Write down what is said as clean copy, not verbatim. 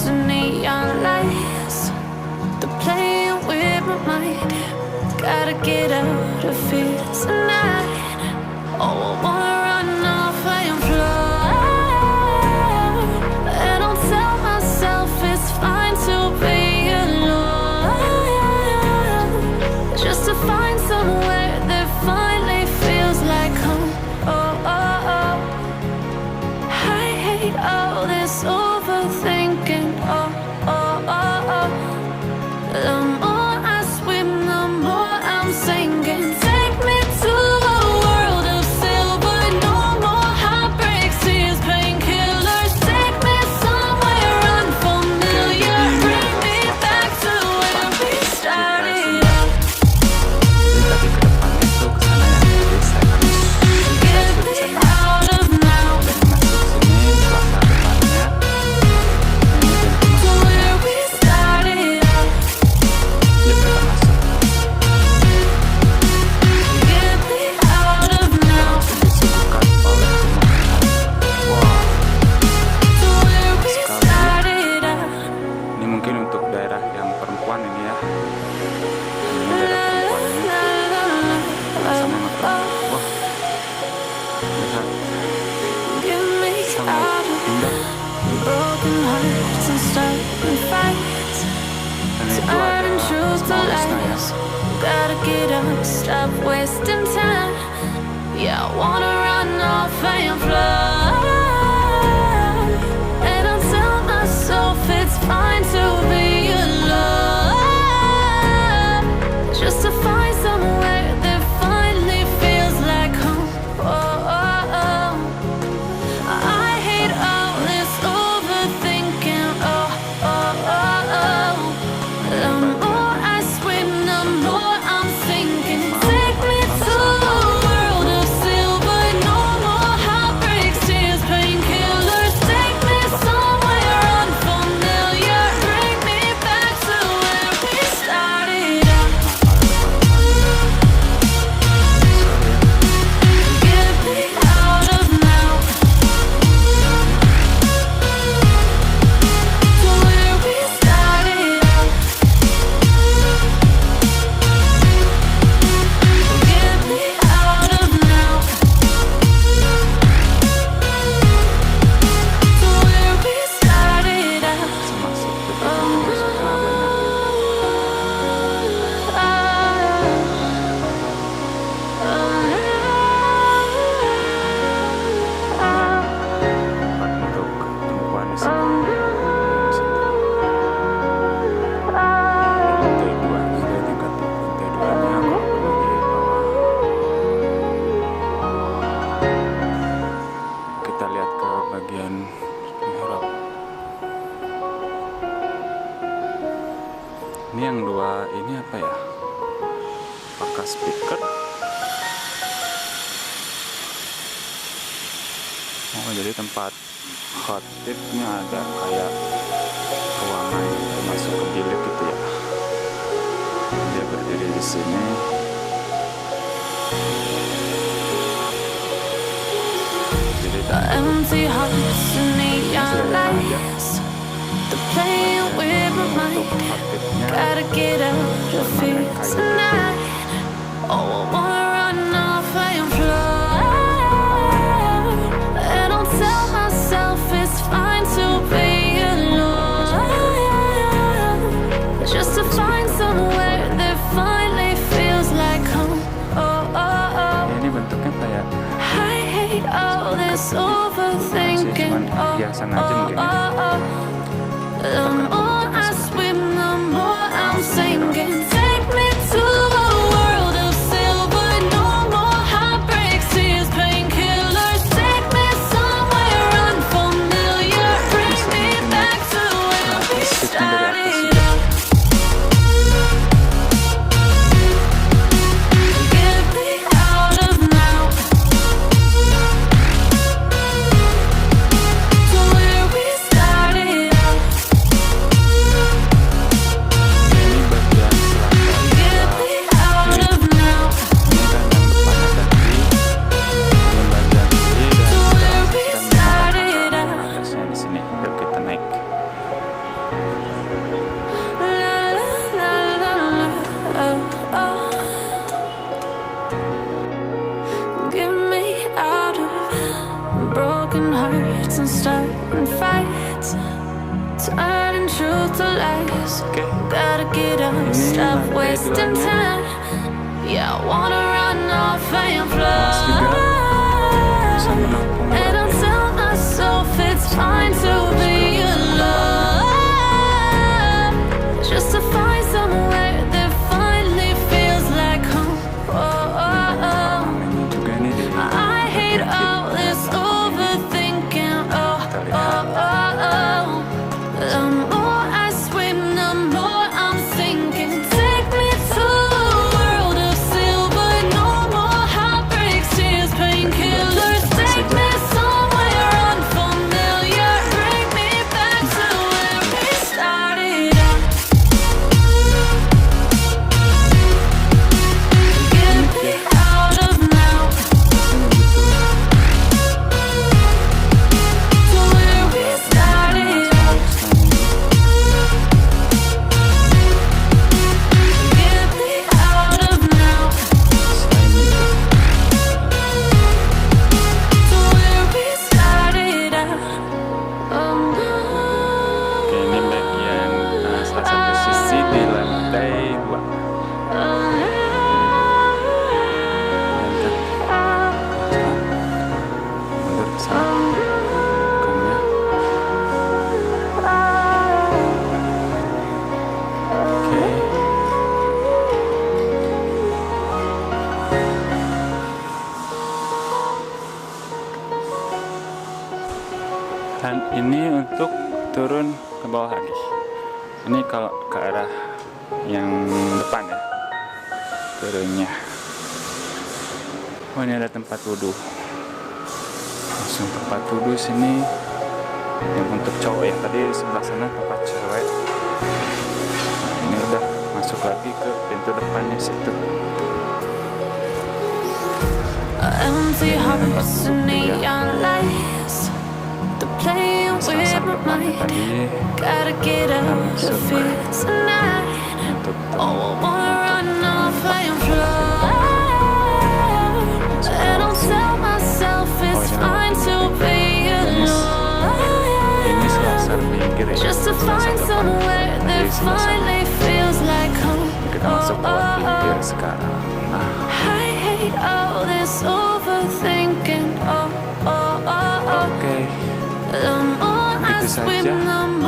and neon lights. They're playing with my mind. Gotta get out of here tonight. Oh, I wanna run off and fly. And I'll tell myself it's fine to be alone, just to find somewhere that finally feels like home. Oh, oh, oh. I hate all this overthinking. Oh, oh, oh, oh. The more I swim, the more I'm sinking. Take me to a world of silver. No more heartbreaks, tears, painkillers. Take me somewhere unfamiliar. Bring me back to where we started out. Jadi tadi ke depannya tuh kesana ya, jadi saya harus Get masuk me di sana out of now, dan masuk sini celaka depannya. Ini pintu to masuk. where we started out. Yuk kita masuk. Get me out of now, Disuguhkan oleh pemandangan. Wah, to where we sekali. started out. Ini mungkin untuk daerah yang perempuan ini ya. Ini daerah perempuannya. Sama motor. Wah, lihat Get me sangat out of indah. broken hearts and starting fights. Dan itu Turn ada and choose the Maulisnya ya. lights. Gotta get up, stop wasting time. Yeah, I wanna run off and fly. And I'll tell myself it's fine to be alone, just to find somewhere that finally feels like home. Oh, oh, oh. I hate all this overthinking. Oh, oh, oh, oh. The more I swim, the more I'm sinking. Take me to a world of silver. No more heartbreaks, tears, painkillers. Take me somewhere unfamiliar. Bring me back to where we started out. Get me out of now, to where we started out. Get me out of now, to where we started out. Bisa masuk ke dalam masuknya banyak. Tempat untuk perempuan di sini. Di situ. Lantai 2, ada tingkat lantai 2-nya kalau perlu di bawah. Kita lihat ke bagian mihrab. Ini yang dua ini apa ya? Apakah speaker? Oh, jadi tempat khotibnya ada kayak ruangan termasuk ke bilik gitu ya. Dia berdiri di sini. Jadi Empty hearts and neon lights. They're playing with my mind. Gotta get out of here tonight. Oh, I wanna run off and fly. And I'll tell myself it's fine to be alone, just to find somewhere that finally feels like home. Oh, oh, oh. ini bentuknya kayak I hate all this overthinking. Oh, hiasan aja oh, mungkin ya. oh, oh. The more I swim, the more I'm sinking. Take me to a world of silver. No more heartbreaks, tears, painkillers. Take me somewhere unfamiliar. Bring me back to where we started out. Get me out of now, to where we started. adding truth to lies. Oke. Gotta get up, Ini stop lantai wasting duanya. time. Yeah, I wanna run off and Mas juga bisa fly. menampung And I'll berapa ya? tell myself it's fine to be alone. Just to find somewhere that finally feels like home. Ini juga nih di I hate bagian all sini. this overthinking. Kita lihat. The more I swim, the more I'm sinking. Take me to a world of silver. No more heartbreaks, tears, painkillers. Take me somewhere unfamiliar. Bring me back to where we started out. Get me out of now. To where we started out. Get me out of now. To where we started out. Oh no. Oke, ini bagian salah satu sisi di lantai 2. Mundur ke sana. Bukannya. Oke. Dan ini untuk turun ke bawah lagi. Ini kalau ke arah yang depan ya turunnya. Oh, ini ada tempat wudhu. Langsung tempat wudhu sini yang untuk cowok ya. Tadi sebelah sana tempat cewek. Nah, ini udah masuk lagi ke pintu depannya situ. Empty hearts and neon lights. The playing Salah with satu my depannya mind. tadi Gotta get out of here tonight. untuk Oh, I wanna run off and fly. And I'll tell myself it's fine to be ini alone. selasar pinggir ya. Just to Selasar find depan. somewhere that Jadi selasar. finally feels like home. Kita masuk lewat pinggir sekarang. Nah, I hate all this overthinking. oke. The more I Begitu swim, saja. the